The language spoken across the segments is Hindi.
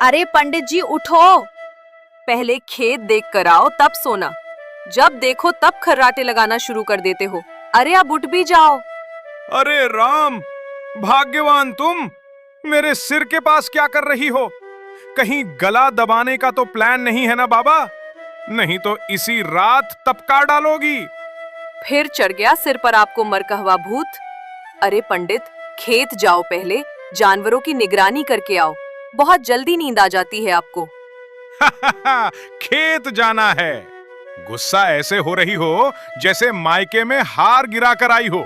अरे पंडित जी उठो, पहले खेत देख कर आओ तब सोना। जब देखो तब खर्राटे लगाना शुरू कर देते हो। अरे अब उठ भी जाओ। अरे राम, भाग्यवान तुम मेरे सिर के पास क्या कर रही हो? कहीं गला दबाने का तो प्लान नहीं है ना बाबा? नहीं तो इसी रात तपका डालोगी। फिर चढ़ गया सिर पर आपको मरकहवा भूत। अरे पंडित, खेत जाओ, पहले जानवरों की निगरानी करके आओ। बहुत जल्दी नींद आ जाती है आपको। खेत जाना है? गुस्सा ऐसे हो रही हो जैसे मायके में हार गिरा कर आई हो।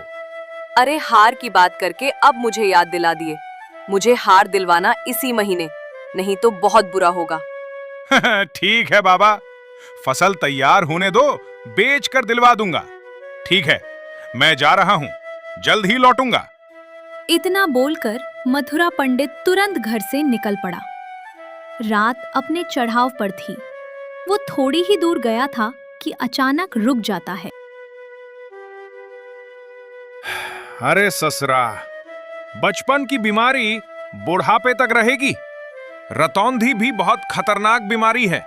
अरे हार की बात करके अब मुझे याद दिला दिए। मुझे हार दिलवाना इसी महीने, नहीं तो बहुत बुरा होगा। ठीक है बाबा, फसल तैयार होने दो, बेच कर दिलवा दूंगा। ठीक है, मैं जा रहा हूँ, जल्द ही लौटूंगा। इतना बोलकर मथुरा पंडित तुरंत घर से निकल पड़ा। रात अपने चढ़ाव पर थी। वो थोड़ी ही दूर गया था कि अचानक रुक जाता है। अरे ससुरा, बचपन की बीमारी बुढ़ापे तक रहेगी। रतौंधी भी बहुत खतरनाक बीमारी है।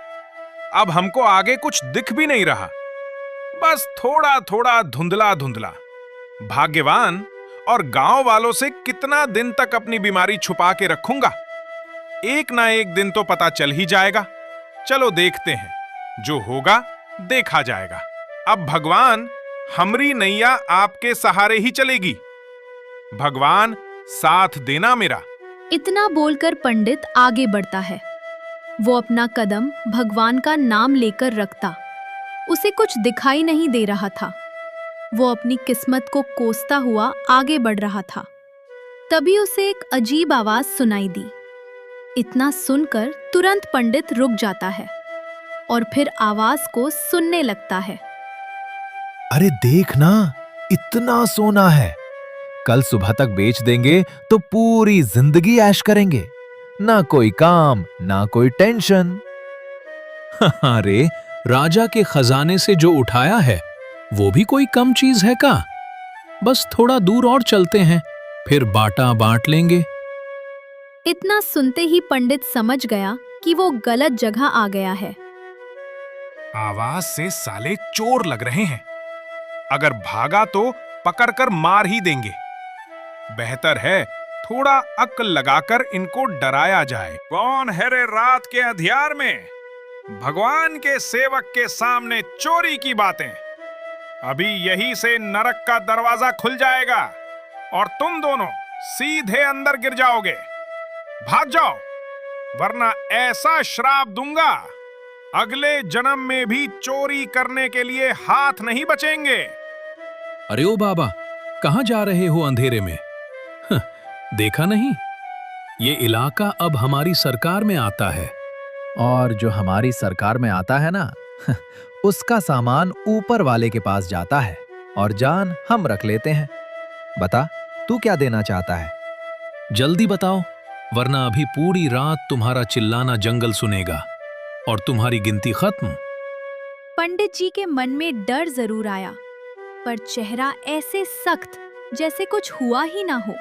अब हमको आगे कुछ दिख भी नहीं रहा, बस थोड़ा थोड़ा धुंधला धुंधला। भाग्यवान और गांव वालों से कितना दिन तक अपनी बीमारी छुपा के रखूंगा? एक ना एक दिन तो पता चल ही जाएगा। चलो देखते हैं, जो होगा देखा जाएगा। अब भगवान, हमरी नैया आपके सहारे ही चलेगी। भगवान साथ देना मेरा। इतना बोलकर पंडित आगे बढ़ता है। वो अपना कदम भगवान का नाम लेकर रखता। उसे कुछ दिखाई नहीं दे रहा था। वो अपनी किस्मत को कोसता हुआ आगे बढ़ रहा था। तभी उसे एक अजीब आवाज सुनाई दी। इतना सुनकर तुरंत पंडित रुक जाता है और फिर आवाज को सुनने लगता है। अरे देख ना, इतना सोना है। कल सुबह तक बेच देंगे तो पूरी जिंदगी ऐश करेंगे। ना कोई काम, ना कोई टेंशन। अरे राजा के खजाने से जो उठाया है वो भी कोई कम चीज है का? बस थोड़ा दूर और चलते हैं, फिर बाटा बांट लेंगे। इतना सुनते ही पंडित समझ गया कि वो गलत जगह आ गया है। आवाज से साले चोर लग रहे हैं। अगर भागा तो पकड़कर मार ही देंगे। बेहतर है थोड़ा अक्ल लगाकर इनको डराया जाए। कौन है रे रात के अंधियार में भगवान के सेवक के सामने चोरी की बातें? अभी यही से नरक का दरवाजा खुल जाएगा और तुम दोनों सीधे अंदर गिर जाओगे। भाग जाओ, वरना ऐसा श्राप दूंगा, अगले जन्म में भी चोरी करने के लिए हाथ नहीं बचेंगे। अरे ओ बाबा, कहाँ जा रहे हो अंधेरे में? देखा नहीं, ये इलाका अब हमारी सरकार में आता है। और जो हमारी सरकार में आता है ना, उसका सामान ऊपर वाले के पास जाता है और जान हम रख लेते हैं। बता, तू क्या देना चाहता है? जल्दी बताओ, वरना अभी पूरी रात तुम्हारा चिल्लाना जंगल सुनेगा और तुम्हारी गिनती खत्म। पंडित जी के मन में डर जरूर आया, पर चेहरा ऐसे सख्त जैसे कुछ हुआ ही ना हो।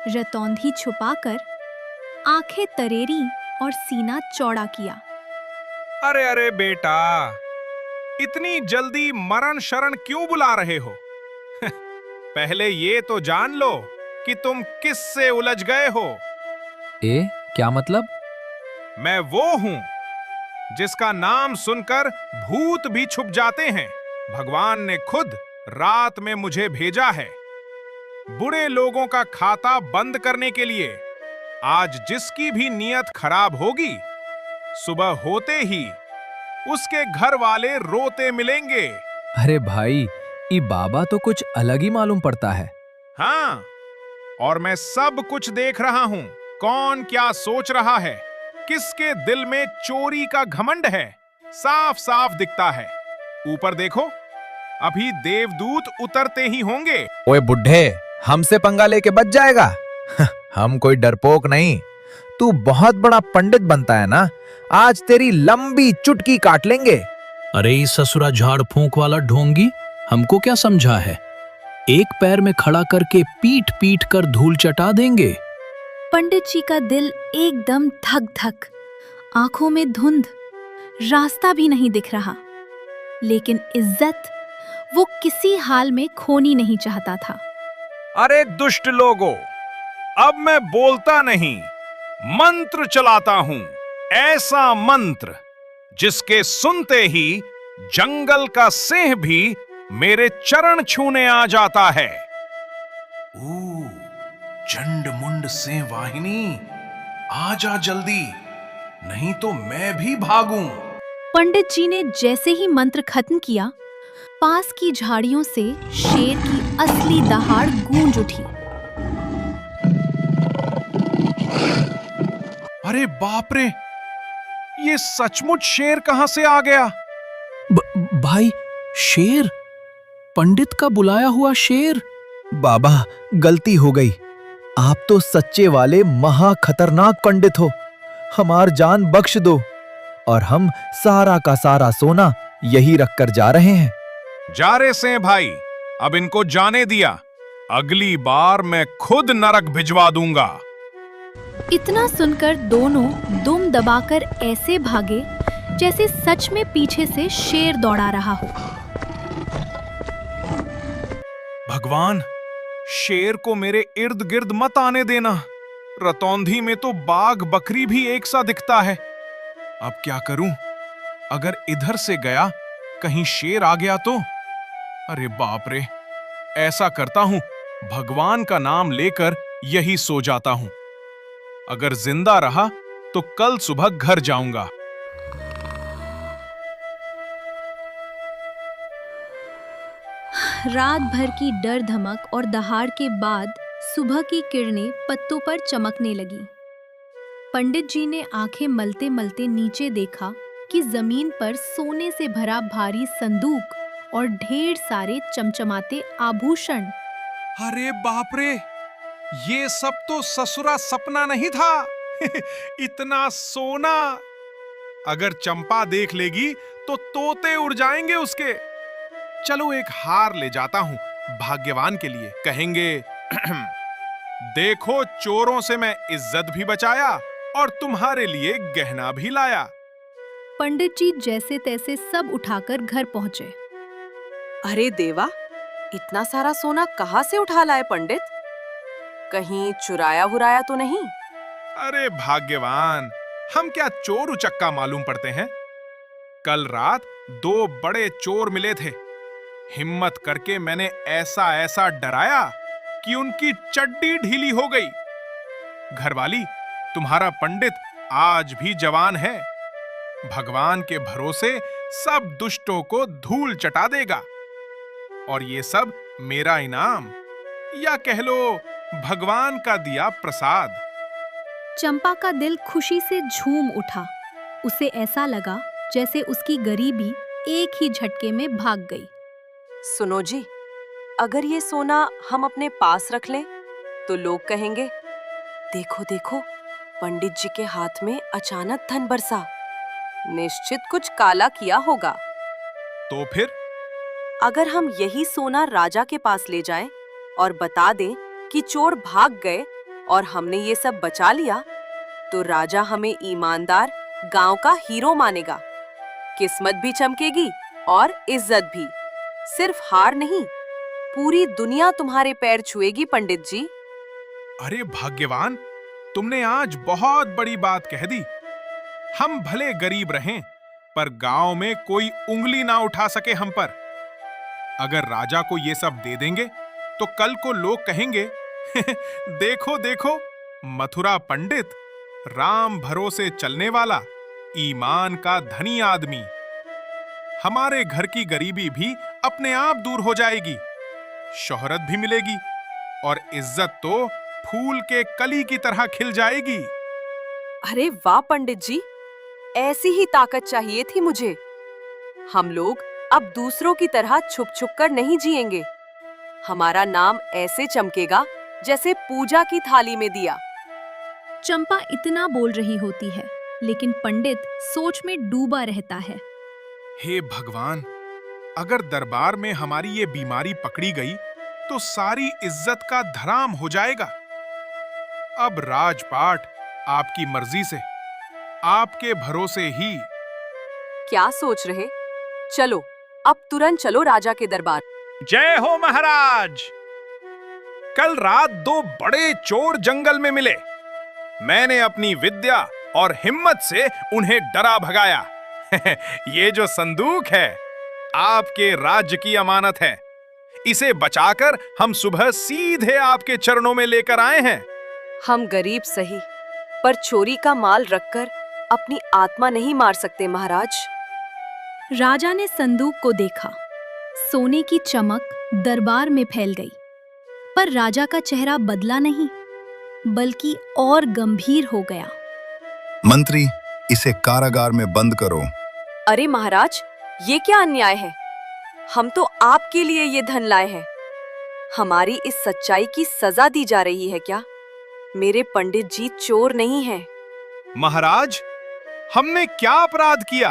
रतौंधी छुपाकर आंखें तरेरी और सीना चौड़ा किया। अरे अरे बेटा, इतनी जल्दी मरण शरण क्यों बुला रहे हो? पहले ये तो जान लो कि तुम किस से उलझ गए हो। क्या मतलब? मैं वो हूं जिसका नाम सुनकर भूत भी छुप जाते हैं। भगवान ने खुद रात में मुझे भेजा है बुरे लोगों का खाता बंद करने के लिए। आज जिसकी भी नीयत खराब होगी, सुबह होते ही उसके घर वाले रोते मिलेंगे। अरे भाई, ये बाबा तो कुछ अलग ही मालूम पड़ता है। हाँ, और मैं सब कुछ देख रहा हूं। कौन क्या सोच रहा है, किसके दिल में चोरी का घमंड है, साफ साफ दिखता है। ऊपर देखो, अभी देवदूत उतरते ही होंगे। ओए बुड्ढे, हमसे पंगा लेके बच जाएगा? हम कोई डरपोक नहीं। तू बहुत बड़ा पंडित बनता है ना, आज तेरी लंबी चुटकी काट लेंगे। अरे इस ससुरा झाड़ फूंक वाला ढोंगी, हमको क्या समझा है? एक पैर में खड़ा करके पीट पीट कर धूल चटा देंगे। पंडित जी का दिल एकदम धक धक, आंखों में धुंध, रास्ता भी नहीं दिख रहा। लेकिन इज्जत वो किसी हाल में खोनी नहीं चाहता था। अरे दुष्ट लोगों, अब मैं बोलता नहीं, मंत्र चलाता हूं। ऐसा मंत्र जिसके सुनते ही जंगल का सिंह भी मेरे चरण छूने आ जाता है। ओ, चंड मुंड सिंह वाहिनी, आजा जल्दी, नहीं तो मैं भी भागूं। पंडित जी ने जैसे ही मंत्र खत्म किया, पास की झाड़ियों से शेर की असली दहाड़ गूंज उठी। अरे बाप रे, ये सचमुच शेर कहां से आ गया? भाई, शेर? पंडित का बुलाया हुआ शेर? बाबा, गलती हो गई। आप तो सच्चे वाले महा खतरनाक पंडित हो। हमार जान बख्श दो, और हम सारा का सारा सोना यही रखकर जा रहे हैं। जा रे से भाई, अब इनको जाने दिया। अगली बार मैं खुद नरक भिजवा दूंगा। इतना सुनकर दोनों दुम दबाकर ऐसे भागे जैसे सच में पीछे से शेर दौड़ा रहा हो। भगवान, शेर को मेरे इर्द गिर्द मत आने देना। रतौंधी में तो बाघ बकरी भी एक सा दिखता है। अब क्या करूं? अगर इधर से गया, कहीं शेर आ गया तो? अरे बाप रे, ऐसा करता हूं, भगवान का नाम लेकर यही सो जाता हूं। अगर जिंदा रहा तो कल सुबह घर जाऊंगा। रात भर की डर धमक और दहाड़ के बाद सुबह की किरणें पत्तों पर चमकने लगी। पंडित जी ने आंखें मलते मलते नीचे देखा कि जमीन पर सोने से भरा भारी संदूक और ढेर सारे चमचमाते आभूषण। अरे बाप रे, ये सब तो ससुरा सपना नहीं था। इतना सोना! अगर चंपा देख लेगी तो तोते उड़ जाएंगे उसके। चलो एक हार ले जाता हूं, भाग्यवान के लिए। कहेंगे, देखो चोरों से मैं इज्जत भी बचाया और तुम्हारे लिए गहना भी लाया। पंडित जी जैसे तैसे सब उठाकर घर पहुंचे। अरे देवा, इतना सारा सोना कहाँ से उठा लाए पंडित? कहीं चुराया हुराया तो नहीं? अरे भाग्यवान, हम क्या चोर उचक्का मालूम पड़ते हैं? कल रात 2 बड़े चोर मिले थे। हिम्मत करके मैंने ऐसा ऐसा डराया कि उनकी चड्डी ढीली हो गई। घरवाली, तुम्हारा पंडित आज भी जवान है। भगवान के भरोसे सब दुष्टों को धूल चटा देगा। और ये सब मेरा इनाम, या कह लो भगवान का दिया प्रसाद। चंपा का दिल खुशी से झूम उठा। उसे ऐसा लगा जैसे उसकी गरीबी एक ही झटके में भाग गई। सुनो जी, अगर ये सोना हम अपने पास रख लें तो लोग कहेंगे, देखो देखो, पंडित जी के हाथ में अचानक धन बरसा। निश्चित कुछ काला किया होगा। तो फिर? अगर हम यही सोना राजा के पास ले जाएं और बता दें कि चोर भाग गए और हमने ये सब बचा लिया, तो राजा हमें ईमानदार गांव का हीरो मानेगा। किस्मत भी चमकेगी और इज्जत भी। सिर्फ हार नहीं, पूरी दुनिया तुम्हारे पैर छुएगी पंडित जी। अरे भाग्यवान, तुमने आज बहुत बड़ी बात कह दी। हम भले गरीब रहें, पर गांव में कोई उंगली ना उठा सके हम पर। अगर राजा को ये सब दे देंगे तो कल को लोग कहेंगे, देखो देखो, मथुरा पंडित, राम भरोसे चलने वाला, ईमान का धनी आदमी। हमारे घर की गरीबी भी अपने आप दूर हो जाएगी, शोहरत भी मिलेगी और इज्जत तो फूल के कली की तरह खिल जाएगी। अरे वाह पंडित जी, ऐसी ही ताकत चाहिए थी मुझे। हम लोग अब दूसरों की तरह छुप छुप कर नहीं जिएंगे। हमारा नाम ऐसे चमकेगा जैसे पूजा की थाली में दिया। चंपा इतना बोल रही होती है, लेकिन पंडित सोच में डूबा रहता है। हे भगवान, अगर दरबार में हमारी ये बीमारी पकड़ी गई तो सारी इज्जत का धराम हो जाएगा। अब राजपाट आपकी मर्जी से, आपके भरोसे ही। क्या सोच रहे? चलो, अब तुरंत चलो राजा के दरबार। जय हो महाराज। कल रात दो बड़े चोर जंगल में मिले। मैंने अपनी विद्या और हिम्मत से उन्हें डरा भगाया। ये जो संदूक है, आपके राज्य की अमानत है। इसे बचाकर हम सुबह सीधे आपके चरणों में लेकर आए हैं। हम गरीब सही, पर चोरी का माल रखकर अपनी आत्मा नहीं मार सकते महाराज। राजा ने संदूक को देखा। सोने की चमक दरबार में फैल गई, पर राजा का चेहरा बदला नहीं, बल्कि और गंभीर हो गया। मंत्री, इसे कारागार में बंद करो। अरे महाराज, ये क्या अन्याय है? हम तो आपके लिए ये धन लाए हैं। हमारी इस सच्चाई की सजा दी जा रही है क्या? मेरे पंडित जी चोर नहीं हैं। महाराज, हमने क्या अपराध किया?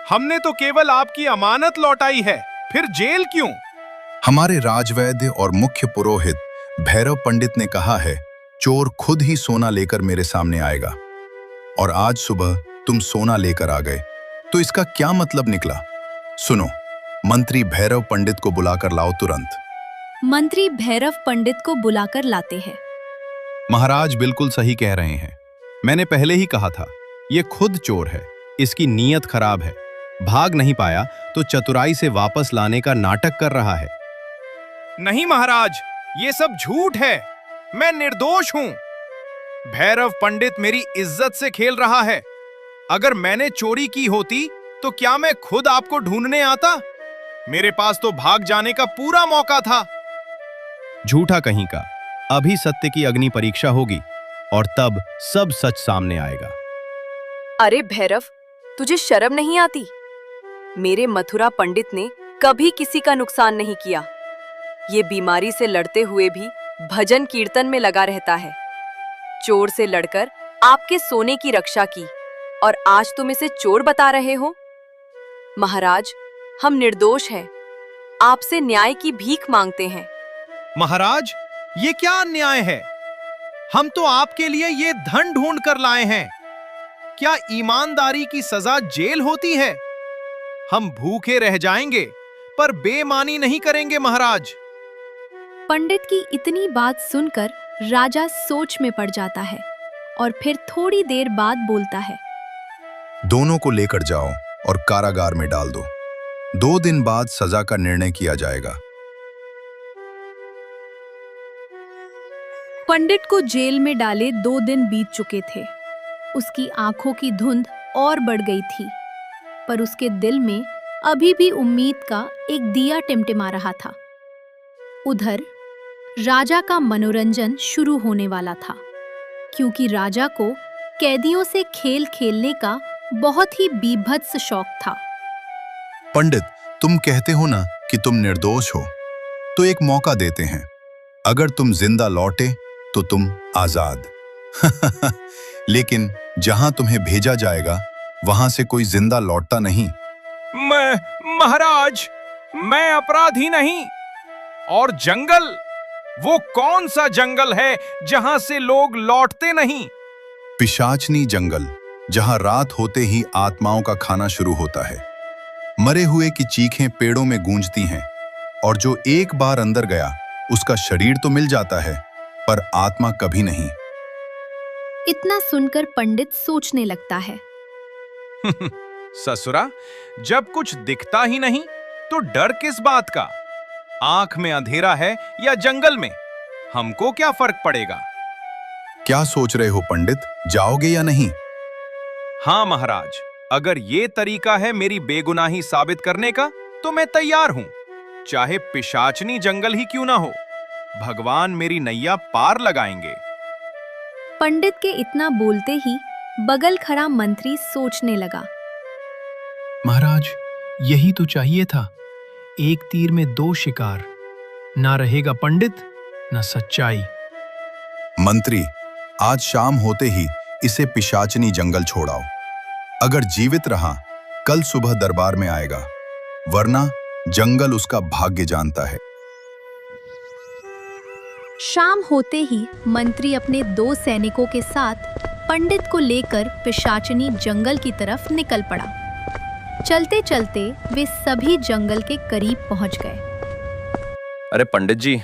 हमने तो केवल आपकी अमानत लौटाई है, फिर जेल क्यों? हमारे राजवैद्य और मुख्य पुरोहित भैरव पंडित ने कहा है, चोर खुद ही सोना लेकर मेरे सामने आएगा। और आज सुबह तुम सोना लेकर आ गए, तो इसका क्या मतलब निकला? सुनो, मंत्री भैरव पंडित को बुलाकर लाओ तुरंत। मंत्री भैरव पंडित को बुलाकर लाते हैं। महाराज बिल्कुल सही कह रहे हैं। मैंने पहले ही कहा था, ये खुद चोर है, इसकी नीयत खराब है। भाग नहीं पाया तो चतुराई से वापस लाने का नाटक कर रहा है। नहीं महाराज, ये सब झूठ है। मैं निर्दोष हूं। भैरव पंडित मेरी इज्जत से खेल रहा है। अगर मैंने चोरी की होती तो क्या मैं खुद आपको ढूंढने आता? मेरे पास तो भाग जाने का पूरा मौका था। झूठा कहीं का। अभी सत्य की अग्नि परीक्षा होगी और तब सब सच सामने आएगा। अरे भैरव, तुझे शर्म नहीं आती? मेरे मथुरा पंडित ने कभी किसी का नुकसान नहीं किया। ये बीमारी से लड़ते हुए भी भजन कीर्तन में लगा रहता है। चोर से लड़कर आपके सोने की रक्षा की, और आज तुम इसे चोर बता रहे हो? महाराज, हम निर्दोष हैं। आपसे न्याय की भीख मांगते हैं। महाराज, ये क्या अन्याय है? हम तो आपके लिए ये धन ढूंढ कर लाए हैं। क्या ईमानदारी की सजा जेल होती है? हम भूखे रह जाएंगे, पर बेईमानी नहीं करेंगे महाराज। पंडित की इतनी बात सुनकर राजा सोच में पड़ जाता है और फिर थोड़ी देर बाद बोलता है, दोनों को लेकर जाओ और कारागार में डाल दो। 2 दिन बाद सजा का निर्णय किया जाएगा। पंडित को जेल में डाले 2 दिन बीत चुके थे। उसकी आंखों की धुंध और बढ़ गई थी, पर उसके दिल में अभी भी उम्मीद का एक दिया टिमटिमा रहा था। उधर राजा का मनोरंजन शुरू होने वाला था, क्योंकि राजा को कैदियों से खेल खेलने का बहुत ही बीभत्स शौक था। पंडित, तुम कहते हो ना कि तुम निर्दोष हो, तो एक मौका देते हैं। अगर तुम जिंदा लौटे तो तुम आजाद। लेकिन जहां तुम्हें भेजा जाएगा वहां से कोई जिंदा लौटता नहीं। महाराज, मैं अपराधी नहीं। और जंगल, वो कौन सा जंगल है जहां से लोग लौटते नहीं? पिशाचनी जंगल, जहां रात होते ही आत्माओं का खाना शुरू होता है। मरे हुए की चीखें पेड़ों में गूंजती हैं, और जो एक बार अंदर गया उसका शरीर तो मिल जाता है, पर आत्मा कभी नहीं। इतना सुनकर पंडित सोचने लगता है। ससुरा, जब कुछ दिखता ही नहीं तो डर किस बात का? आंख में अंधेरा है या जंगल में, हमको क्या फर्क पड़ेगा? क्या सोच रहे हो पंडित, जाओगे या नहीं? हाँ महाराज, अगर ये तरीका है मेरी बेगुनाही साबित करने का, तो मैं तैयार हूं। चाहे पिशाचनी जंगल ही क्यों ना हो, भगवान मेरी नैया पार लगाएंगे। पंडित के इतना बोलते ही बगल खड़ा मंत्री सोचने लगा। महाराज, यही तो चाहिए था। एक तीर में 2 शिकार। ना रहेगा पंडित, ना सच्चाई। मंत्री, आज शाम होते ही इसे पिशाचनी जंगल छोड़ाओ। अगर जीवित रहा, कल सुबह दरबार में आएगा, वरना जंगल उसका भाग्य जानता है। शाम होते ही मंत्री अपने 2 सैनिकों के साथ पंडित को लेकर पिशाचिनी जंगल की तरफ निकल पड़ा। चलते चलते वे सभी जंगल के करीब पहुंच गए। अरे पंडित जी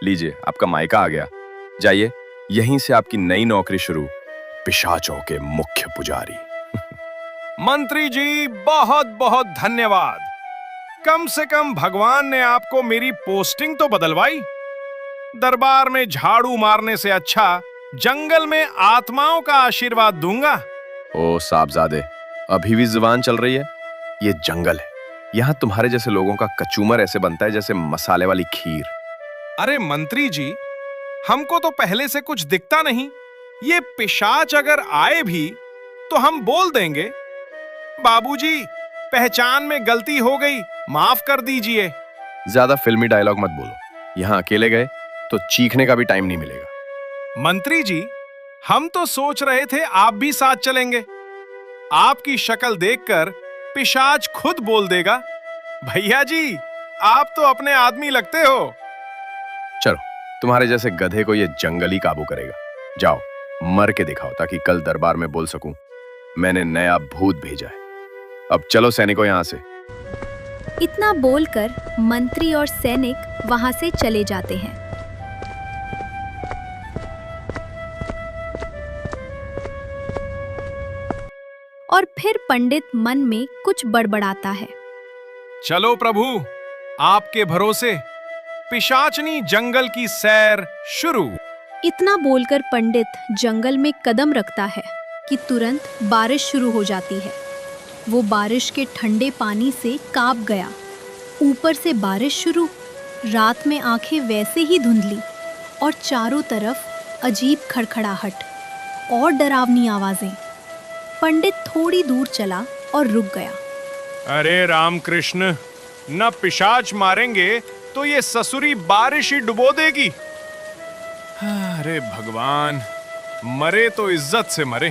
लीजिए आपका मायका आ गया। जाइए, यहीं से आपकी नई नौकरी शुरू, पिशाचों के मुख्य पुजारी। मंत्री जी बहुत बहुत धन्यवाद। कम से कम भगवान ने आपको मेरी पोस्टिंग तो बदलवाई। दरबार में झाड़ू मारने से अच्छा जंगल में आत्माओं का आशीर्वाद दूंगा। ओ साहबजादे, अभी भी जुबान चल रही है? ये जंगल है, यहाँ तुम्हारे जैसे लोगों का कचूमर ऐसे बनता है जैसे मसाले वाली खीर। अरे मंत्री जी, हमको तो पहले से कुछ दिखता नहीं। ये पिशाच अगर आए भी तो हम बोल देंगे, बाबूजी पहचान में गलती हो गई, माफ कर दीजिए। ज्यादा फिल्मी डायलॉग मत बोलो, यहाँ अकेले गए तो चीखने का भी टाइम नहीं मिलेगा। मंत्री जी, हम तो सोच रहे थे आप भी साथ चलेंगे। आपकी शक्ल देखकर पिशाच खुद बोल देगा, भैया जी आप तो अपने आदमी लगते हो। चलो, तुम्हारे जैसे गधे को ये जंगल ही काबू करेगा। जाओ मर के दिखाओ ताकि कल दरबार में बोल सकूं मैंने नया भूत भेजा है। अब चलो सैनिकों यहां से। इतना बोलकर मंत्री और सैनिक वहां से चले जाते हैं। और फिर पंडित मन में कुछ बड़बड़ाता है। चलो प्रभु, आपके भरोसे पिशाचनी जंगल की सैर शुरू। इतना बोलकर पंडित जंगल में कदम रखता है कि तुरंत बारिश शुरू हो जाती है। वो बारिश के ठंडे पानी से कांप गया। ऊपर से बारिश शुरू, रात में आंखें वैसे ही धुंधली और चारों तरफ अजीब खड़खड़ाहट और डरावनी आवाजें। पंडित थोड़ी दूर चला और रुक गया। अरे रामकृष्ण, न पिशाच मारेंगे तो ये ससुरी बारिश ही डुबो देगी। अरे भगवान, मरे तो इज्जत से मरे,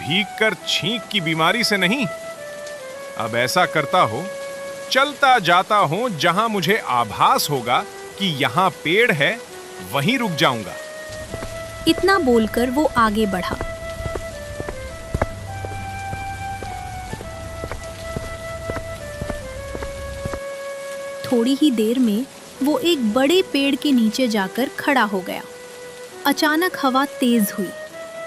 भीग कर छींक की बीमारी से नहीं। अब ऐसा करता हो, चलता जाता हूं, जहां मुझे आभास होगा कि यहां पेड़ है वहीं रुक जाऊंगा। इतना बोलकर वो आगे बढ़ा। थोड़ी ही देर में वो एक बड़े पेड़ के नीचे जाकर खड़ा हो गया। अचानक हवा तेज हुई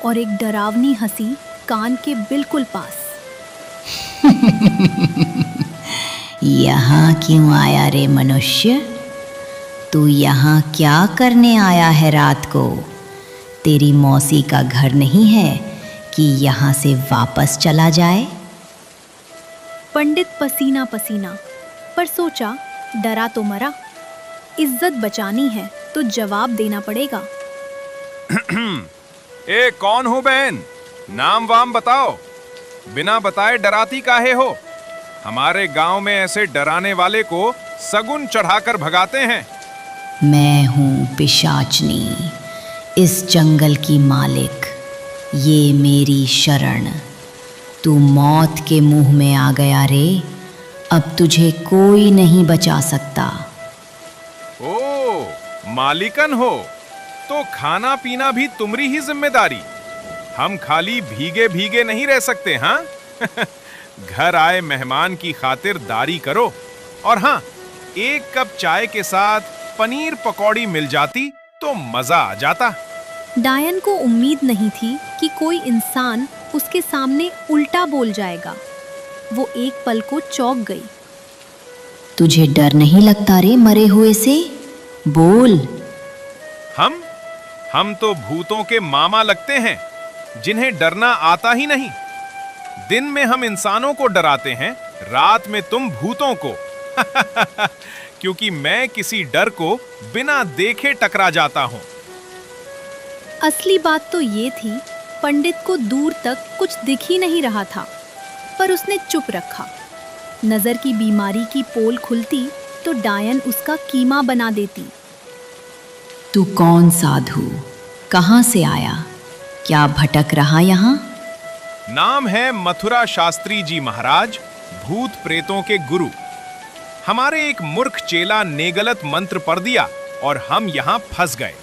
और एक डरावनी हंसी कान के बिल्कुल पास। यहाँ क्यों आया रे मनुष्य? तू यहाँ क्या करने आया है रात को? तेरी मौसी का घर नहीं है कि यहाँ से वापस चला जाए? पंडित पसीना पसीना, पर सोचा डरा तो मरा, इज्जत बचानी है तो जवाब देना पड़ेगा। ए कौन हो बहन, नाम वाम बताओ। बिना बताए डराती काहे हो? हमारे गांव में ऐसे डराने वाले को सगुन चढ़ाकर भगाते हैं। मैं हूँ पिशाचनी, इस जंगल की मालिक। ये मेरी शरण। तू मौत के मुंह में आ गया रे, अब तुझे कोई नहीं बचा सकता। ओ, मालिकन हो तो खाना पीना भी तुम्हारी ही जिम्मेदारी। हम खाली भीगे भीगे नहीं रह सकते, हाँ? घर आए मेहमान की खातिर दारी करो। और हाँ, एक कप चाय के साथ पनीर पकौड़ी मिल जाती तो मजा आ जाता। डायन को उम्मीद नहीं थी कि कोई इंसान उसके सामने उल्टा बोल जाएगा। वो एक पल को चौंक गई। तुझे डर नहीं लगता रे मरे हुए से? बोल। हम तो भूतों के मामा लगते हैं, जिन्हें डरना आता ही नहीं। दिन में हम इंसानों को डराते हैं, रात में तुम भूतों को। क्योंकि मैं किसी डर को बिना देखे टकरा जाता हूं। असली बात तो ये थी, पंडित को दूर तक कुछ दिख ही नहीं रहा था, पर उसने चुप रखा। नजर की बीमारी की पोल खुलती तो डायन उसका कीमा बना देती। तू कौन साधु? कहाँ से आया? क्या भटक रहा यहाँ? नाम है मथुरा शास्त्री जी महाराज, भूत प्रेतों के गुरु। हमारे एक मूर्ख चेला ने गलत मंत्र पढ़ दिया और हम यहाँ फंस गए।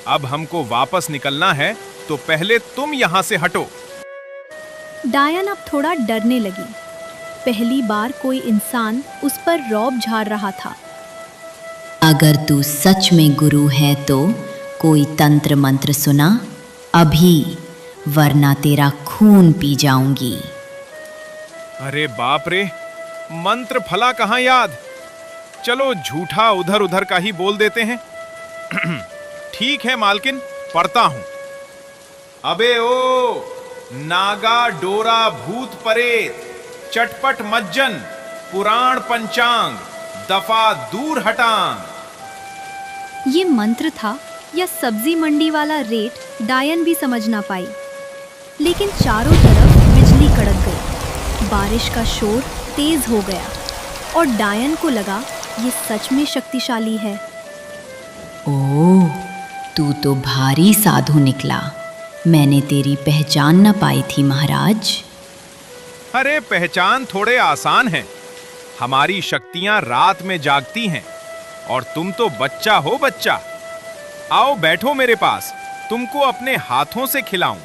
अब हमको वापस निकलना है, तो पहले तुम यहाँ से हटो। डायन अब थोड़ा डरने लगी। पहली बार कोई इंसान उस पर रौब झाड़ रहा था। अगर तू सच में गुरु है तो कोई तंत्र मंत्र सुना अभी, वरना तेरा खून पी जाऊंगी। अरे बाप रे, मंत्र फला कहाँ याद। चलो झूठा उधर उधर का ही बोल देते हैं। ठीक है मालकिन, पढ़ता हूं। अबे ओ नागा डोरा भूत परेत, चटपट मज्जन, पुराण पंचांग, दफा दूर हटांग। ये मंत्र था या सब्जी मंडी वाला रेट डायन भी समझ ना पाई। लेकिन चारों तरफ बिजली कड़क गई, बारिश का शोर तेज हो गया और डायन को लगा ये सच में शक्तिशाली है। ओह, तू तो भारी साधु निकला। मैंने तेरी पहचान न पाई थी महाराज। अरे पहचान थोड़े आसान है। हमारी शक्तियां रात में जागती हैं और तुम तो बच्चा हो बच्चा। आओ बैठो मेरे पास, तुमको अपने हाथों से खिलाऊं।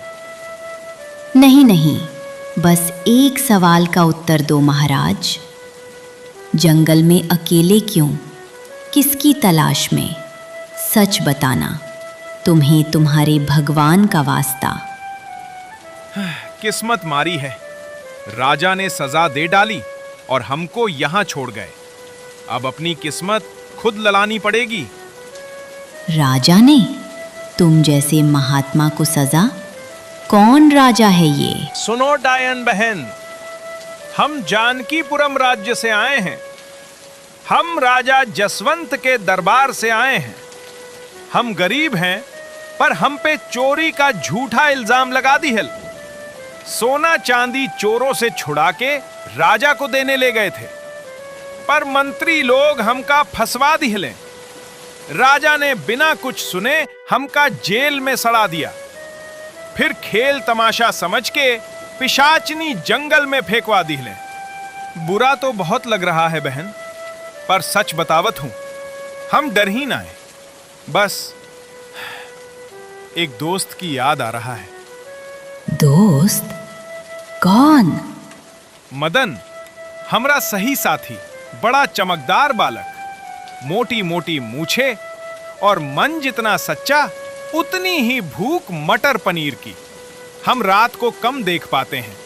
नहीं नहीं, बस एक सवाल का उत्तर दो महाराज। जंगल में अकेले क्यों? किसकी तलाश में? सच बताना, तुम्हें तुम्हारे भगवान का वास्ता। किस्मत मारी है, राजा ने सजा दे डाली और हमको यहां छोड़ गए। अब अपनी किस्मत खुद ललानी पड़ेगी। राजा ने? तुम जैसे महात्मा को सजा? कौन राजा है ये? सुनो डायन बहन, हम जानकीपुरम राज्य से आए हैं। हम राजा जसवंत के दरबार से आए हैं। हम गरीब हैं, पर हम पे चोरी का झूठा इल्जाम लगा दी है। सोना चांदी चोरों से छुड़ा के राजा को देने ले गए थे, पर मंत्री लोग हमका फंसवा दिले। राजा ने बिना कुछ सुने हमका जेल में सड़ा दिया। फिर खेल तमाशा समझ के पिशाचनी जंगल में फेंकवा दिले। बुरा तो बहुत लग रहा है बहन, पर सच बतावत हूं, हम डर ही ना है। बस एक दोस्त की याद आ रहा है। दोस्त? कौन? मदन, हमरा सही साथी, बड़ा चमकदार बालक, मोटी मोटी मूछे और मन जितना सच्चा उतनी ही भूख मटर पनीर की। हम रात को कम देख पाते हैं,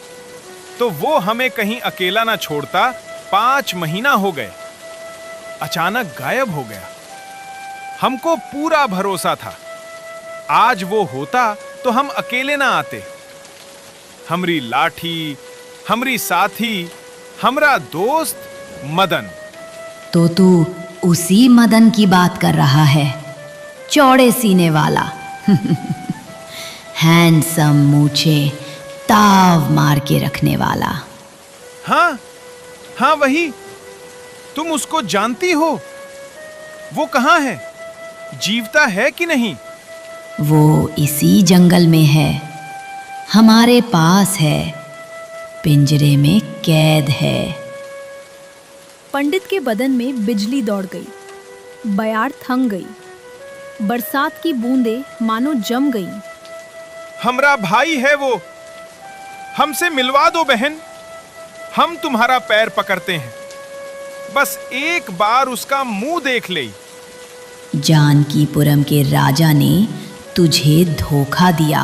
तो वो हमें कहीं अकेला ना छोड़ता। 5 महीना हो गए, अचानक गायब हो गया। हमको पूरा भरोसा था आज वो होता तो हम अकेले ना आते। हमरी लाठी, हमरी साथी, हमरा दोस्त मदन। तो तू उसी मदन की बात कर रहा है, चौड़े सीने वाला। हैंडसम, मूछे, ताव मार के रखने वाला। हाँ हाँ, वही। तुम उसको जानती हो? वो कहाँ है? जीवता है कि नहीं? वो इसी जंगल में है, हमारे पास है, पिंजरे में कैद है। पंडित के बदन में बिजली दौड़ गई, बयार थम गई, बरसात की बूंदें मानो जम गईं। हमरा भाई है वो, हमसे मिलवा दो बहन। हम तुम्हारा पैर पकड़ते हैं, बस एक बार उसका मुंह देख ले। जानकीपुरम के राजा ने तुझे धोखा दिया।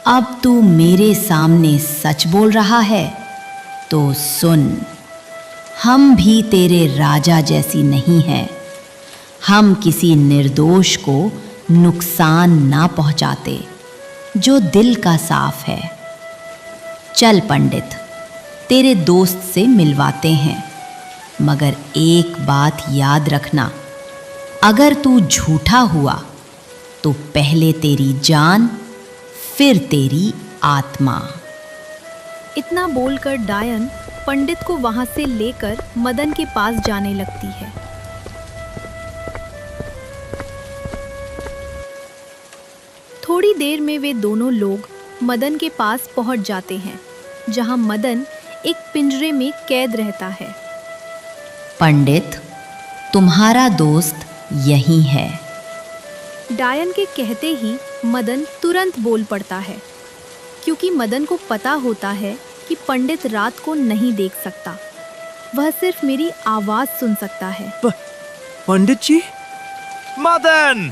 अब तू मेरे सामने सच बोल रहा है तो सुन, हम भी तेरे राजा जैसी नहीं हैं। हम किसी निर्दोष को नुकसान ना पहुंचाते, जो दिल का साफ है। चल पंडित, तेरे दोस्त से मिलवाते हैं, मगर एक बात याद रखना, अगर तू झूठा हुआ तो पहले तेरी जान, फिर तेरी आत्मा। इतना बोलकर डायन पंडित को वहां से लेकर मदन के पास जाने लगती है। थोड़ी देर में वे दोनों लोग मदन के पास पहुंच जाते हैं, जहां मदन एक पिंजरे में कैद रहता है। पंडित, तुम्हारा दोस्त यही है। डायन के कहते ही मदन तुरंत बोल पड़ता है, क्योंकि मदन को पता होता है कि पंडित रात को नहीं देख सकता, वह सिर्फ मेरी आवाज सुन सकता है। पंडित जी। मदन,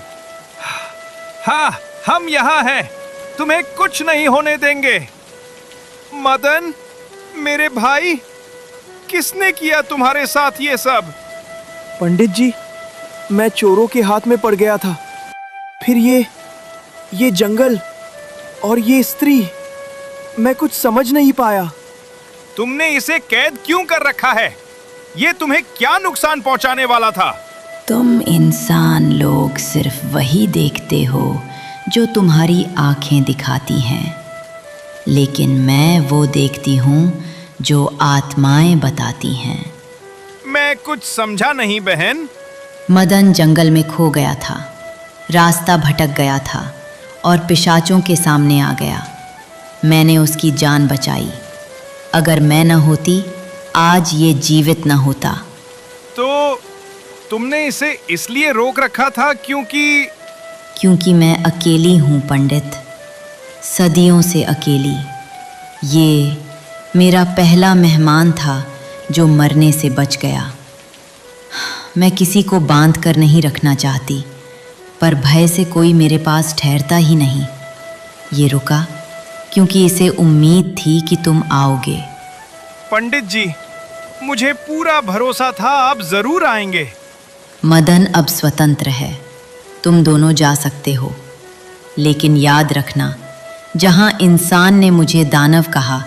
हाँ, हम यहाँ हैं, तुम्हें कुछ नहीं होने देंगे। मदन, मेरे भाई, किसने किया तुम्हारे साथ ये सब? पंडित जी, मैं चोरों के हाथ में पड़ गया था, फिर ये जंगल और ये स्त्री, मैं कुछ समझ नहीं पाया। तुमने इसे कैद क्यों कर रखा है? ये तुम्हें क्या नुकसान पहुंचाने वाला था? तुम इंसान लोग सिर्फ वही देखते हो जो तुम्हारी आंखें दिखाती हैं, लेकिन मैं वो देखती हूँ जो आत्माएं बताती हैं। मैं कुछ समझा नहीं बहन। मदन जंगल में खो गया था, रास्ता भटक गया था और पिशाचों के सामने आ गया। मैंने उसकी जान बचाई। अगर मैं न होती, आज ये जीवित न होता। तो तुमने इसे इसलिए रोक रखा था क्योंकि मैं अकेली हूँ पंडित, सदियों से अकेली। ये मेरा पहला मेहमान था जो मरने से बच गया। मैं किसी को बांध कर नहीं रखना चाहती, पर भय से कोई मेरे पास ठहरता ही नहीं। ये रुका क्योंकि इसे उम्मीद थी कि तुम आओगे। पंडित जी, मुझे पूरा भरोसा था आप जरूर आएंगे। मदन अब स्वतंत्र है, तुम दोनों जा सकते हो, लेकिन याद रखना, जहाँ इंसान ने मुझे दानव कहा,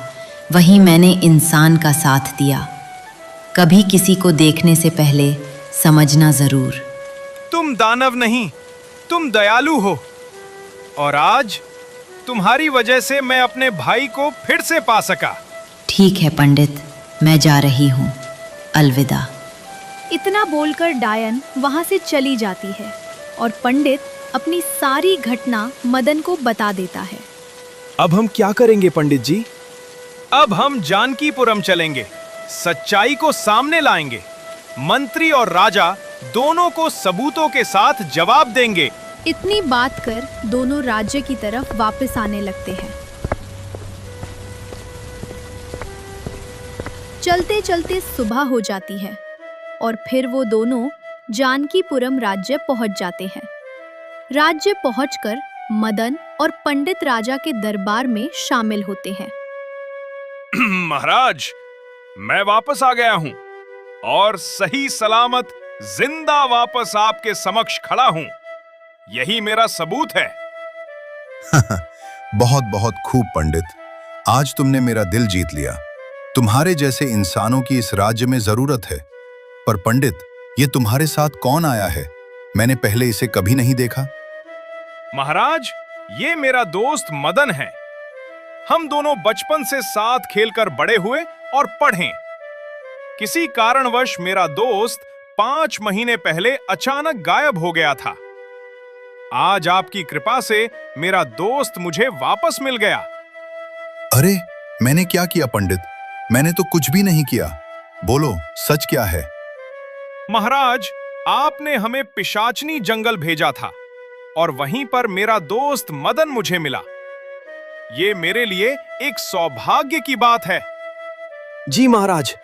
वहीं मैंने इंसान का साथ दिया। कभी किसी को देखने से पहले समझना जरूर। तुम दानव नहीं, तुम दयालु हो, और आज तुम्हारी वजह से मैं अपने भाई को फिर से पा सका। ठीक है पंडित, मैं जा रही हूँ, अलविदा। इतना बोलकर डायन वहां से चली जाती है और पंडित अपनी सारी घटना मदन को बता देता है। अब हम क्या करेंगे पंडित जी? अब हम जानकीपुरम चलेंगे, सच्चाई को सामने लाएंगे। मंत्री और राजा दोनों को सबूतों के साथ जवाब देंगे। इतनी बात कर दोनों राज्य की तरफ वापस आने लगते हैं। चलते चलते सुबह हो जाती है और फिर वो दोनों जानकीपुरम राज्य पहुंच जाते हैं। राज्य पहुंचकर मदन और पंडित राजा के दरबार में शामिल होते हैं। महाराज, मैं वापस आ गया हूं और सही सलामत जिंदा वापस आपके समक्ष खड़ा हूं। यही मेरा सबूत है। बहुत बहुत खूब पंडित, आज तुमने मेरा दिल जीत लिया। तुम्हारे जैसे इंसानों की इस राज्य में जरूरत है। पर पंडित, ये तुम्हारे साथ कौन आया है? मैंने पहले इसे कभी नहीं देखा। महाराज, ये मेरा दोस्त मदन है। हम दोनों बचपन से साथ खेलकर बड़े हुए और पढ़े। किसी कारणवश मेरा दोस्त 5 महीने पहले अचानक गायब हो गया था। आज आपकी कृपा से मेरा दोस्त मुझे वापस मिल गया। अरे, मैंने क्या किया पंडित? मैंने तो कुछ भी नहीं किया। बोलो, सच क्या है? महाराज, आपने हमें पिशाचनी जंगल भेजा था और वहीं पर मेरा दोस्त मदन मुझे मिला। ये मेरे लिए एक सौभाग्य की बात है। जी महाराज,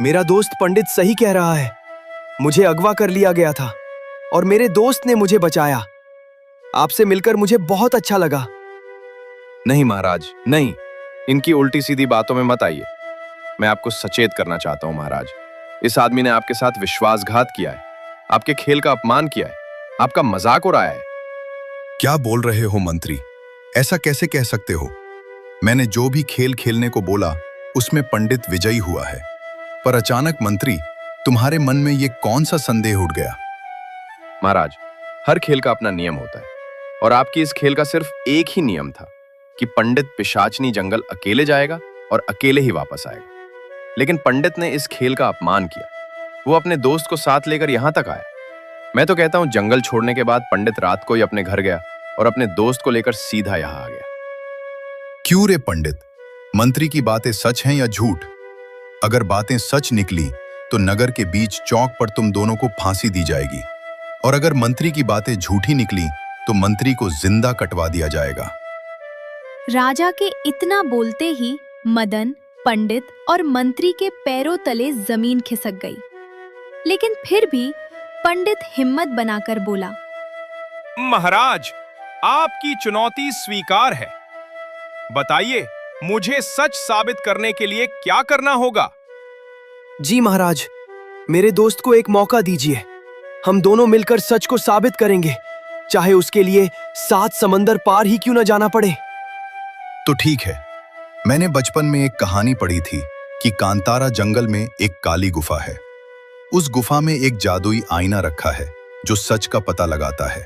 मेरा दोस्त पंडित सही कह रहा है। मुझे अगवा कर लिया गया था और मेरे दोस्त ने मुझे बचाया। आपसे मिलकर मुझे बहुत अच्छा लगा। नहीं महाराज, नहीं, इनकी उल्टी सीधी बातों में मत आइए। मैं आपको सचेत करना चाहता हूं महाराज, इस आदमी ने आपके साथ विश्वासघात किया है, आपके खेल का अपमान किया है, आपका मजाक उड़ाया है। क्या बोल रहे हो मंत्री? ऐसा कैसे कह सकते हो? मैंने जो भी खेल खेलने को बोला उसमें पंडित विजयी हुआ है। पर अचानक मंत्री, तुम्हारे मन में ये कौन सा संदेह उठ गया? महाराज, हर खेल का अपना नियम होता है और आपकी इस खेल का सिर्फ एक ही नियम था कि पंडित पिशाचनी जंगल अकेले जाएगा और अकेले ही वापस आएगा। लेकिन पंडित ने इस खेल का अपमान किया। वो अपने दोस्त को साथ लेकर यहां तक आया। मैं तो कहता हूं जंगल छोड़ने के बाद पंडित रात को ही अपने घर गया और अपने दोस्त को लेकर सीधा यहां आ गया। क्यों रे पंडित, मंत्री की बातें सच हैं या झूठ? अगर बातें सच निकली तो नगर के बीच चौक पर तुम दोनों को फांसी दी जाएगी और अगर मंत्री की बातें झूठी निकली तो मंत्री को जिंदा कटवा दिया जाएगा। राजा के इतना बोलते ही मदन, पंडित और मंत्री के पैरों तले जमीन खिसक गई। लेकिन फिर भी पंडित हिम्मत बनाकर बोला, महाराज, आपकी चुनौती स्वीकार है। बताइए, मुझे सच साबित करने के लिए क्या करना होगा? जी महाराज, मेरे दोस्त को एक मौका दीजिए। हम दोनों मिलकर सच को साबित करेंगे, चाहे उसके लिए 7 समंदर पार ही क्यों न जाना पड़े। तो ठीक है। मैंने बचपन में एक कहानी पढ़ी थी कि कांतारा जंगल में एक काली गुफा है। उस गुफा में एक जादुई आईना रखा है जो सच का पता लगाता है।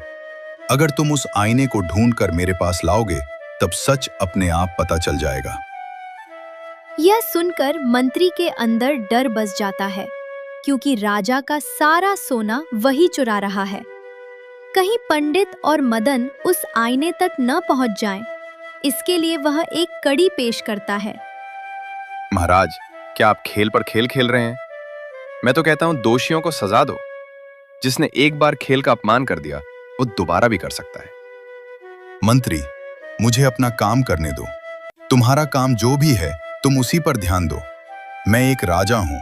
अगर तुम उस आईने को ढूंढकर मेरे पास लाओगे तब सच अपने आप पता चल जाएगा। यह सुनकर मंत्री के अंदर डर बस जाता है, क्योंकि राजा का सारा सोना वही चुरा रहा है। कहीं पंडित और मदन उस आईने तक न पहुंच जाएं, इसके लिए वह एक कड़ी पेश करता है। महाराज, क्या आप खेल पर खेल खेल रहे हैं? मैं तो कहता हूं दोषियों को सजा दो। जिसने एक बार खेल का अपमान कर दिया वो दोबारा भी कर सकता है। मंत्री, मुझे अपना काम करने दो। तुम्हारा काम जो भी है तुम उसी पर ध्यान दो। मैं एक राजा हूं,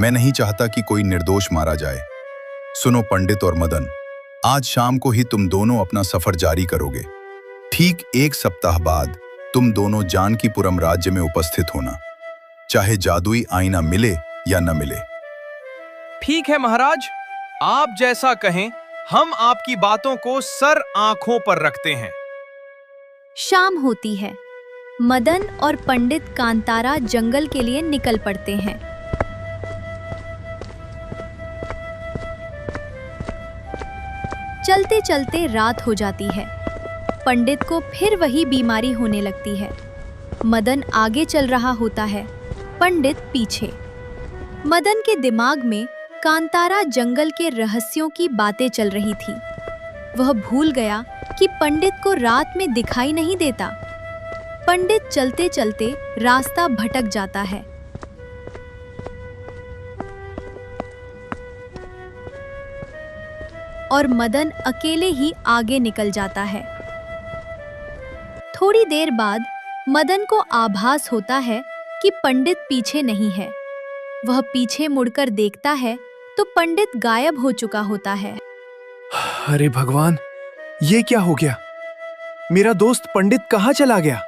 मैं नहीं चाहता कि कोई निर्दोष मारा जाए। सुनो पंडित और मदन, आज शाम को ही तुम दोनों अपना सफर जारी करोगे। ठीक 1 सप्ताह बाद तुम दोनों जानकीपुरम राज्य में उपस्थित होना, चाहे जादुई आईना मिले या न मिले। ठीक है महाराज, आप जैसा कहें, हम आपकी बातों को सर आंखों पर रखते हैं। शाम होती है। मदन और पंडित कांतारा जंगल के लिए निकल पड़ते हैं। चलते चलते रात हो जाती है। पंडित को फिर वही बीमारी होने लगती है। मदन आगे चल रहा होता है, पंडित पीछे। मदन के दिमाग में कांतारा जंगल के रहस्यों की बातें चल रही थी। वह भूल गया कि पंडित को रात में दिखाई नहीं देता। पंडित चलते चलते रास्ता भटक जाता है। और मदन अकेले ही आगे निकल जाता है। थोड़ी देर बाद मदन को आभास होता है कि पंडित पीछे नहीं है। वह पीछे मुड़कर देखता है तो पंडित गायब हो चुका होता है। अरे भगवान, ये क्या हो गया? मेरा दोस्त पंडित कहाँ चला गया?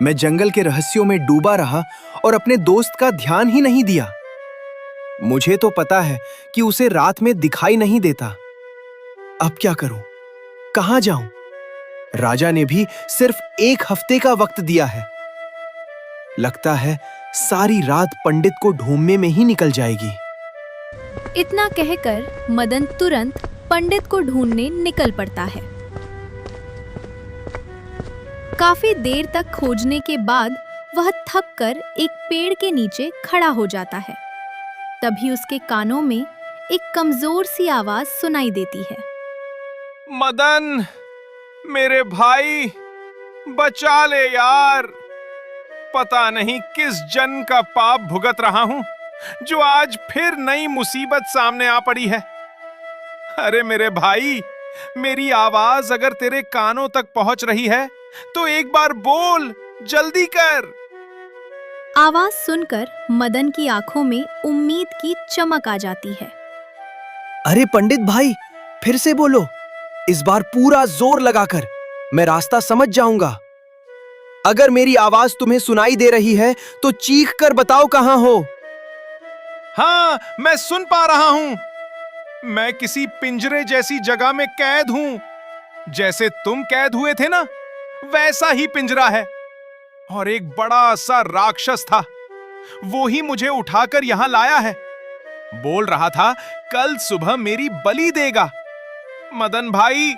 मैं जंगल के रहस्यों में डूबा रहा और अपने दोस्त का ध्यान ही नहीं दिया। मुझे तो पता है कि उसे रात में दिखाई नहीं देता। अब क्या करूं? कहां जाऊं? राजा ने भी सिर्फ 1 हफ्ते का वक्त दिया है। लगता है सारी रात पंडित को ढूंढने में ही निकल जाएगी। इतना कहकर मदन तुरंत पंडित को ढूंढने निकल पड़ता है। काफी देर तक खोजने के बाद वह थक कर एक पेड़ के नीचे खड़ा हो जाता है। तभी उसके कानों में एक कमजोर सी आवाज सुनाई देती है। मदन, मेरे भाई, बचा ले यार। पता नहीं किस जन्म का पाप भुगत रहा हूं जो आज फिर नई मुसीबत सामने आ पड़ी है। अरे मेरे भाई, मेरी आवाज अगर तेरे कानों तक पहुंच रही है तो एक बार बोल, जल्दी कर। आवाज सुनकर मदन की आंखों में उम्मीद की चमक आ जाती है। अरे पंडित भाई, फिर से बोलो। इस बार पूरा जोर लगाकर। मैं रास्ता समझ जाऊंगा। अगर मेरी आवाज तुम्हें सुनाई दे रही है तो चीख कर बताओ कहां हो। हाँ, मैं सुन पा रहा हूं। मैं किसी पिंजरे जैसी जगह में कैद हूं। जैसे तुम कैद हुए थे ना, वैसा ही पिंजरा है। और एक बड़ा सा राक्षस था, वो ही मुझे उठाकर यहां लाया है। बोल रहा था कल सुबह मेरी बलि देगा। मदन भाई,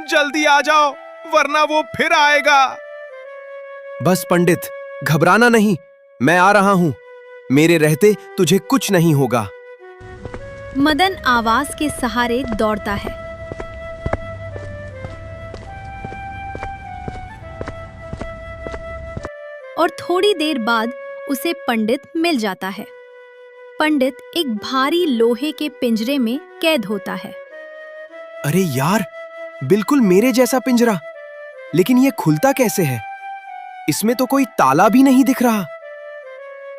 जल्दी आ जाओ, वरना वो फिर आएगा। बस पंडित, घबराना नहीं, मैं आ रहा हूं। मेरे रहते तुझे कुछ नहीं होगा। मदन आवाज के सहारे दौड़ता है। और थोड़ी देर बाद उसे पंडित मिल जाता है। पंडित एक भारी लोहे के पिंजरे में कैद होता है। अरे यार, बिल्कुल मेरे जैसा पिंजरा, लेकिन ये खुलता कैसे है? इसमें तो कोई ताला भी नहीं दिख रहा।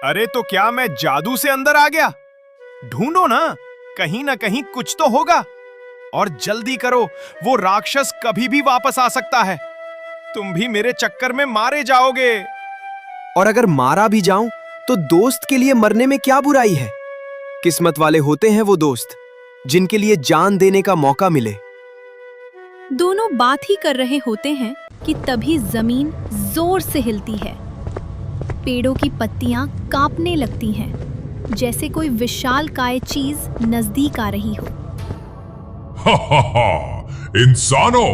अरे तो क्या मैं जादू से अंदर आ गया? ढूंढो ना कहीं कुछ तो होगा। और जल्दी करो, वो राक्षस कभी भी वापस आ सकता है। तुम भी मेरे चक्कर में मारे जाओगे। और अगर मारा भी जाऊं तो दोस्त के लिए मरने में क्या बुराई है? किस्मत वाले होते हैं वो दोस्त जिनके लिए जान देने का मौका मिले। दोनों बात ही कर रहे होते हैं कि तभी जमीन जोर से हिलती है। पेड़ों की पत्तियां कांपने लगती हैं, जैसे कोई विशालकाय चीज नजदीक आ रही हो। इंसानों,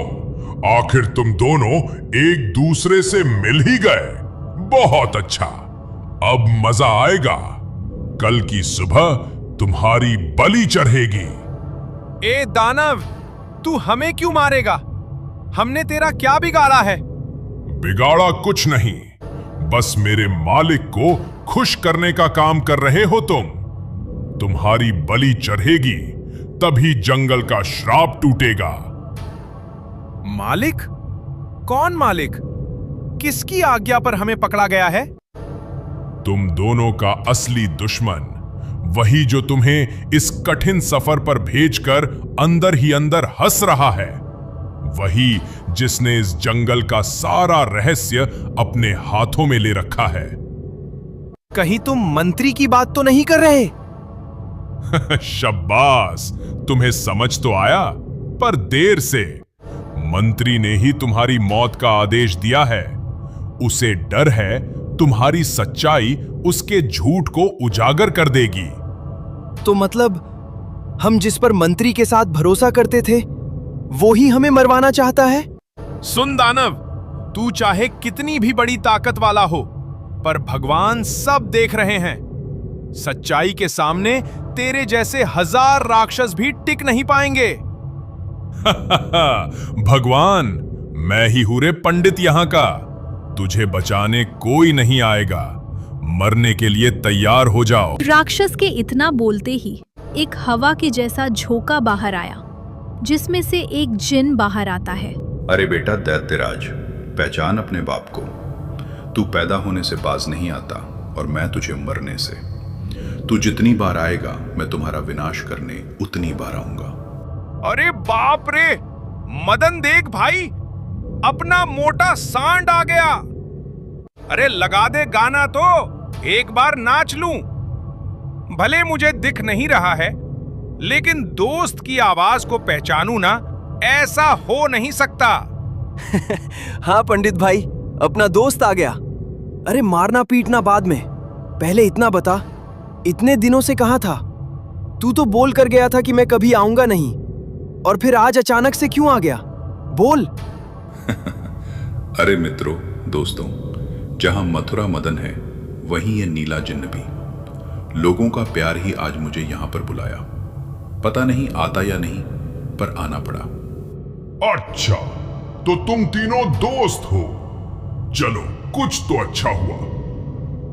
आखिर तुम दोनों एक दूसरे से मिल ही गए। बहुत अच्छा, अब मजा आएगा। कल की सुबह तुम्हारी बलि चढ़ेगी। ए दानव, तू हमें क्यों मारेगा? हमने तेरा क्या बिगाड़ा है? बिगाड़ा कुछ नहीं, बस मेरे मालिक को खुश करने का काम कर रहे हो तुम। तुम्हारी बलि चढ़ेगी, तभी जंगल का श्राप टूटेगा। मालिक? कौन मालिक? किसकी आज्ञा पर हमें पकड़ा गया है? तुम दोनों का असली दुश्मन, वही जो तुम्हें इस कठिन सफर पर भेजकर अंदर ही अंदर हंस रहा है, वही जिसने इस जंगल का सारा रहस्य अपने हाथों में ले रखा है। कहीं तुम मंत्री की बात तो नहीं कर रहे? शाबाश, तुम्हें समझ तो आया, पर देर से। मंत्री ने ही तुम्हारी मौत का आदेश दिया है। उसे डर है तुम्हारी सच्चाई उसके झूठ को उजागर कर देगी। तो मतलब हम जिस पर मंत्री के साथ भरोसा करते थे वो ही हमें मरवाना चाहता है? सुन दानव, तू चाहे कितनी भी बड़ी ताकत वाला हो, पर भगवान सब देख रहे हैं। सच्चाई के सामने तेरे जैसे 1000 राक्षस भी टिक नहीं पाएंगे। भगवान, मैं ही हूँ रे पंडित यहाँ का। तुझे बचाने कोई नहीं आएगा। मरने के लिए तैयार हो जाओ। राक्षस के इतना बोलते ही एक हवा के जैसा झोंका बाहर आया, जिसमें से एक जिन बाहर आता है। अरे बेटा दैत्यराज, पहचान अपने बाप को। तू पैदा होने से बाज नहीं आता और मैं तुझे मरने से। तू जितनी बार आएगा मैं तुम्हारा विनाश करने उतनी बार आऊंगा। अरे बाप रे, मदन देख भाई, अपना मोटा सांड आ गया। अरे लगा दे गाना तो, एक बार नाच लूं। भले मुझे दिख नहीं रहा है, लेकिन दोस्त की आवाज को पहचानूं ना, ऐसा हो नहीं सकता। हाँ पंडित भाई, अपना दोस्त आ गया। अरे मारना पीटना बाद में, पहले इतना बता, इतने दिनों से कहां था? तू तो बोल कर गया था कि मैं कभी आऊंगा नहीं, और फिर आज अचानक से क्यों आ गया? बोल। अरे मित्रों, दोस्तों, जहां मथुरा मदन है वहीं ये नीला जिन्न भी। लोगों का प्यार ही आज मुझे यहां पर बुलाया। पता नहीं आता या नहीं, पर आना पड़ा। अच्छा, तो तुम तीनों दोस्त हो। चलो, कुछ तो अच्छा हुआ।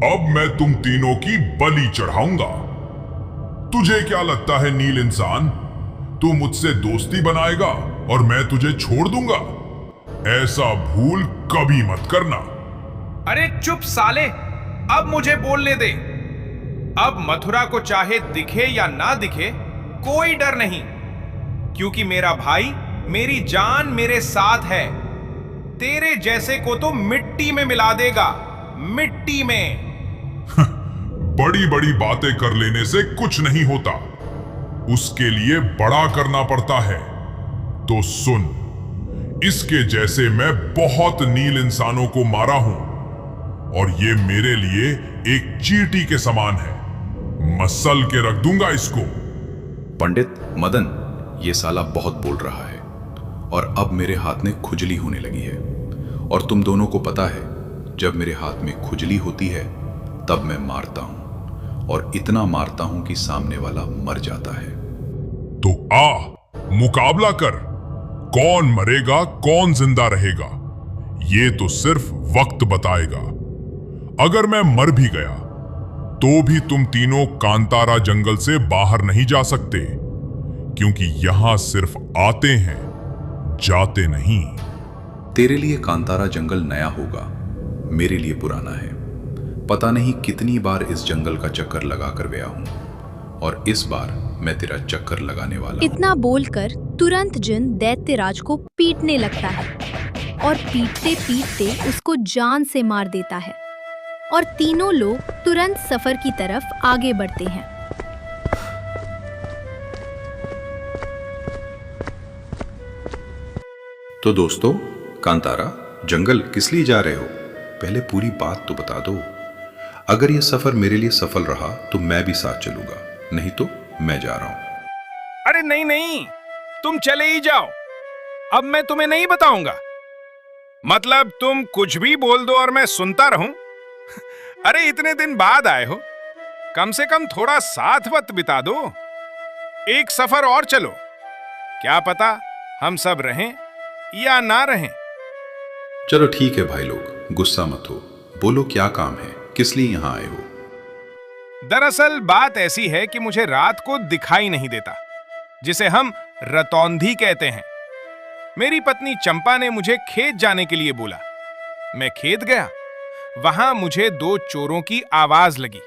अब मैं तुम तीनों की बलि चढ़ाऊंगा। तुझे क्या लगता है नील इंसान, तू मुझसे दोस्ती बनाएगा और मैं तुझे छोड़ दूंगा? ऐसा भूल कभी मत करना। अरे चुप साले, अब मुझे बोलने दे। अब मथुरा को चाहे दिखे या ना दिखे, कोई डर नहीं, क्योंकि मेरा भाई, मेरी जान मेरे साथ है। तेरे जैसे को तो मिट्टी में मिला देगा, मिट्टी में। बड़ी बड़ी बातें कर लेने से कुछ नहीं होता, उसके लिए बड़ा करना पड़ता है। तो सुन, इसके जैसे मैं बहुत नील इंसानों को मारा हूं, और ये मेरे लिए एक चींटी के समान है। मसल के रख दूंगा इसको। पंडित मदन, ये साला बहुत बोल रहा है और अब मेरे हाथ में खुजली होने लगी है। और तुम दोनों को पता है, जब मेरे हाथ में खुजली होती है तब मैं मारता हूं, और इतना मारता हूं कि सामने वाला मर जाता है। तो आ, मुकाबला कर। कौन मरेगा, कौन जिंदा रहेगा, ये तो सिर्फ वक्त बताएगा। अगर मैं मर भी गया तो भी तुम तीनों कांतारा जंगल से बाहर नहीं जा सकते, क्योंकि यहां सिर्फ आते हैं, जाते नहीं। तेरे लिए कांतारा जंगल नया होगा, मेरे लिए पुराना है। पता नहीं कितनी बार इस जंगल का चक्कर लगाकर गया हूं, और इस बार मैं तेरा चक्कर लगाने वाला हूं। इतना बोलकर तुरंत जिन दैत्यराज को पीटने लगता है और पीटते पीटते उसको जान से मार देता है और तीनों लोग तुरंत सफर की तरफ आगे बढ़ते हैं। तो दोस्तों, कांतारा जंगल किस लिए जा रहे हो? पहले पूरी बात तो बता दो। अगर यह सफर मेरे लिए सफल रहा तो मैं भी साथ चलूंगा, नहीं तो मैं जा रहा हूं। अरे नहीं नहीं, तुम चले ही जाओ, अब मैं तुम्हें नहीं बताऊंगा। मतलब तुम कुछ भी बोल दो और मैं सुनता रहूं? अरे इतने दिन बाद आए हो, कम से कम थोड़ा साथ वक्त बिता दो। एक सफर और चलो, क्या पता हम सब रहें या ना रहें। चलो ठीक है भाई लोग, गुस्सा मत हो। बोलो क्या काम है, किस लिए यहां आए हो? दरअसल बात ऐसी है कि मुझे रात को दिखाई नहीं देता, जिसे हम रतौंधी कहते हैं। मेरी पत्नी चंपा ने मुझे खेत जाने के लिए बोला। मैं खेत गया, वहां मुझे 2 चोरों की आवाज लगी।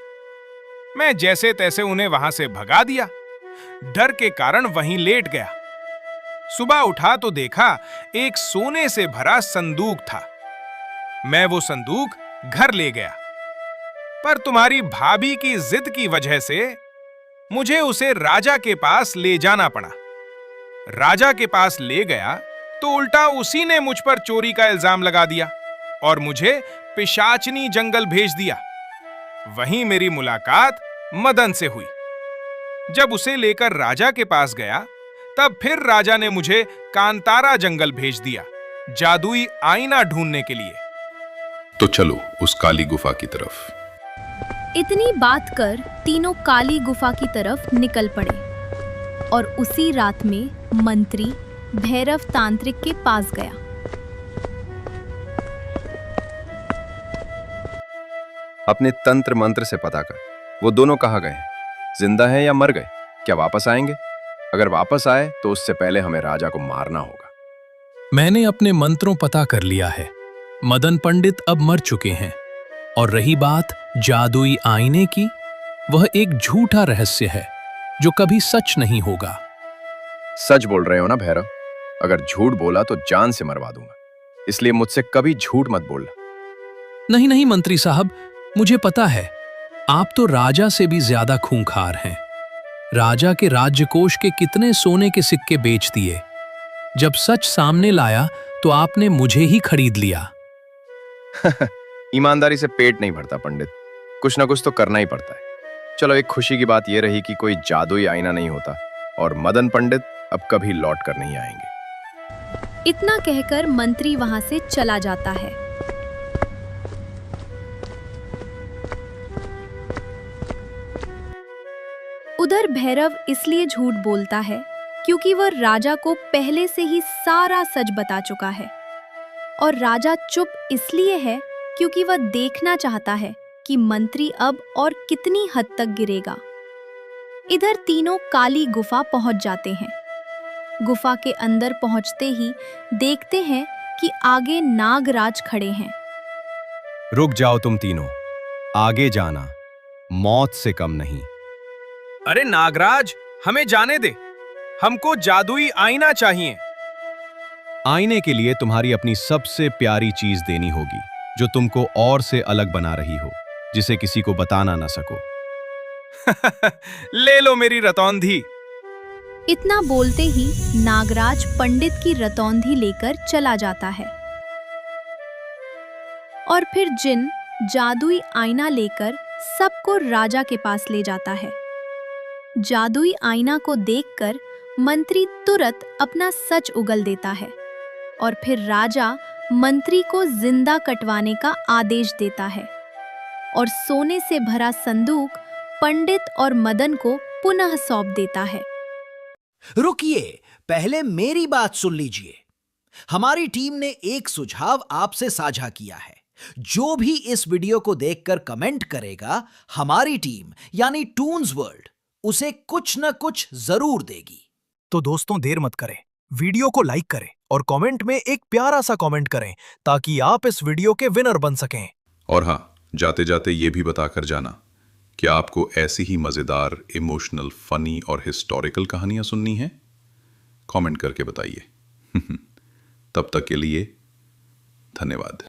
मैं जैसे तैसे उन्हें वहां से भगा दिया। डर के कारण वहीं लेट गया। सुबह उठा तो देखा एक सोने से भरा संदूक था। मैं वो संदूक घर ले गया, पर तुम्हारी भाभी की जिद की वजह से मुझे उसे राजा के पास ले जाना पड़ा। राजा के पास ले गया तो उल्टा उसी ने मुझ पर चोरी का इल्जाम लगा दिया और मुझे पिशाचनी जंगल भेज दिया। वहीं मेरी मुलाकात मदन से हुई। जब उसे लेकर राजा के पास गया, तब फिर राजा ने मुझे कांतारा जंगल भेज दिया, जादुई आईना ढूंढने के लिए। तो चलो उस काली गुफा की तरफ। इतनी बात कर तीनों काली गुफा की तरफ निकल पड़े और उसी रात में मंत्री भैरव तांत्रिक के पास गया। अपने तंत्र मंत्र से पता कर, वो दोनों कहाँ गए हैं? जिंदा हैं या मर गए? क्या वापस आएंगे? अगर वापस आए तो उससे पहले हमें राजा को मारना होगा। मैंने अपने मंत्रों पता कर लिया है। मदन पंडित अब मर चुके हैं, और रही बात जादुई आईने की, वह एक झूठा रहस्य है जो कभी सच नहीं होगा। सच बोल रहे हो ना भैरव? अगर झूठ बोला तो जान से मरवा दूंगा, इसलिए मुझसे कभी झूठ मत बोलना। नहीं नहीं मंत्री साहब, मुझे पता है आप तो राजा से भी ज्यादा खूंखार हैं। राजा के राज्यकोष के कितने सोने के सिक्के बेच दिए। जब सच सामने लाया तो आपने मुझे ही खरीद लिया। ईमानदारी से पेट नहीं भरता पंडित, कुछ ना कुछ तो करना ही पड़ता है। चलो, एक खुशी की बात यह रही कि कोई जादुई आईना नहीं होता और मदन पंडित अब कभी लौट कर नहीं आएंगे। इतना कहकर मंत्री वहां से चला जाता है। उधर भैरव इसलिए झूठ बोलता है क्योंकि वह राजा को पहले से ही सारा सच बता चुका है, और राजा चुप इसलिए है क्योंकि वह देखना चाहता है कि मंत्री अब और कितनी हद तक गिरेगा। इधर तीनों काली गुफा पहुंच जाते हैं। गुफा के अंदर पहुंचते ही देखते हैं कि आगे नागराज खड़े हैं। रुक जाओ तुम तीनों, आगे जाना मौत से कम नहीं। अरे नागराज, हमें जाने दे, हमको जादुई आईना चाहिए। आईने के लिए तुम्हारी अपनी सबसे प्यारी चीज देनी होगी, जो तुमको और से अलग बना रही हो, जिसे किसी को बताना ना सको। ले लो मेरी रतौंधी। इतना बोलते ही नागराज पंडित की रतौंधी लेकर चला जाता है और फिर जिन जादुई आईना लेकर सबको राजा के पास ले जाता है। जादुई आईना को देखकर मंत्री तुरंत अपना सच उगल देता है और फिर राजा मंत्री को जिंदा कटवाने का आदेश देता है और सोने से भरा संदूक पंडित और मदन को पुनः सौंप देता है। रुकिए, पहले मेरी बात सुन लीजिए। हमारी टीम ने एक सुझाव आपसे साझा किया है। जो भी इस वीडियो को देखकर कमेंट करेगा, हमारी टीम यानी टून्स वर्ल्ड उसे कुछ न कुछ जरूर देगी। तो दोस्तों देर मत करें, वीडियो को लाइक करें और कमेंट में एक प्यारा सा कमेंट करें ताकि आप इस वीडियो के विनर बन सकें। और हाँ, जाते जाते ये भी बताकर जाना कि आपको ऐसी ही मजेदार, इमोशनल, फनी और हिस्टोरिकल कहानियां सुननी हैं? कमेंट करके बताइए। तब तक के लिए धन्यवाद।